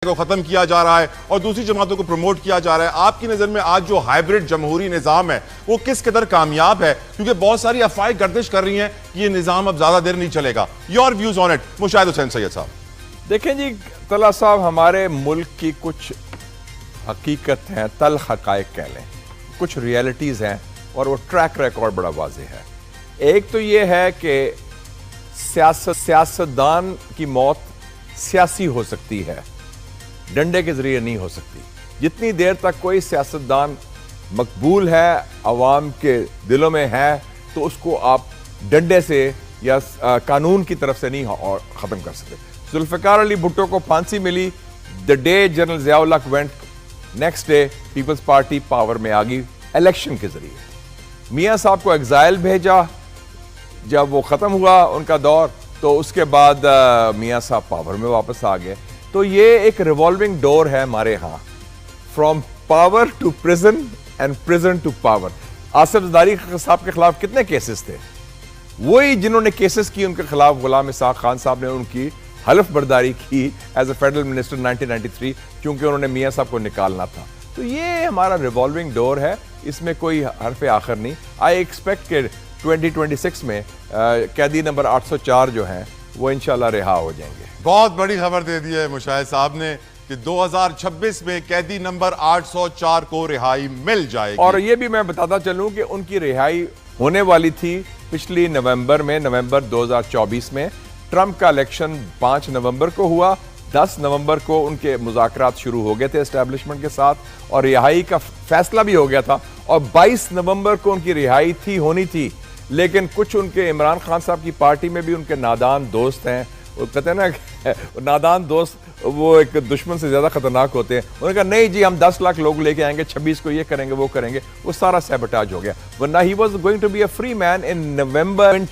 को खत्म किया जा रहा है और दूसरी जमातों को प्रमोट किया जा रहा है। आपकी नजर में आज जो हाइब्रिड जमहूरी निजाम है वो किस कदर कामयाब है? क्योंकि बहुत सारी अफवाहें गर्दिश कर रही हैं कि ये निजाम अब ज्यादा देर नहीं चलेगा। Your views on it Mushahid Hussain Syed साहब। देखें जी तला साहब, हमारे मुल्क की कुछ हकीकत हैं, तल हकायक कह लें, कुछ रियलिटीज हैं और वो ट्रैक रिकॉर्ड बड़ा वाज़ेह है। एक तो ये है कि सियासतदान की मौत सियासी हो सकती है, डंडे के जरिए नहीं हो सकती। जितनी देर तक कोई सियासतदान मकबूल है, अवाम के दिलों में है, तो उसको आप डंडे से या कानून की तरफ से नहीं ख़त्म कर सकते। जुल्फ़िकार अली भुट्टो को फांसी मिली the day general Zia-ul Haq went, next day Peoples Party power में आ गई इलेक्शन के जरिए। मियाँ साहब को एग्जाइल भेजा, जब वो ख़त्म हुआ उनका दौर, तो उसके बाद मियाँ साहब पावर में वापस आ गए। तो ये एक रिवॉल्विंग डोर है हमारे यहाँ, from power to prison and prison to power. Asif Zardari साहब के खिलाफ कितने केसेस थे? वही जिन्होंने केसेस की उनके खिलाफ गुलाम इसहाक खान साहब ने उनकी हलफ बर्दारी की एज ए फेडरल मिनिस्टर 1993, क्योंकि उन्होंने मियाँ साहब को निकालना था। तो ये हमारा रिवॉल्विंग डोर है, इसमें कोई हरफ आखिर नहीं। आई एक्सपेक्ट के 2026 में कैदी नंबर 804 जो हैं वो इंशाल्लाह रिहा हो जाएंगे। बहुत बड़ी खबर दे दी है मुशाहिद साहब ने कि 2026 में कैदी नंबर 804 को रिहाई मिल जाएगी। और ये भी मैं बताता चलूं कि उनकी रिहाई होने वाली थी पिछली नवंबर में, नवंबर 2024 में। ट्रंप का इलेक्शन 5 नवंबर को हुआ, 10 नवंबर को उनके मुज़ाकरात शुरू हो गए थे एस्टेब्लिशमेंट के साथ और रिहाई का फैसला भी हो गया था और 22 नवंबर को उनकी रिहाई होनी थी। लेकिन कुछ उनके इमरान खान साहब की पार्टी में भी उनके नादान दोस्त हैं, वो कहते हैं ना नादान दोस्त वो एक दुश्मन से ज्यादा खतरनाक होते हैं। उन्होंने कहा नहीं जी हम 10 लाख लोग लेके आएंगे, 26 को ये करेंगे वो करेंगे, वो सारा सैबोटाज हो गया। वरना he was going to be a free man in November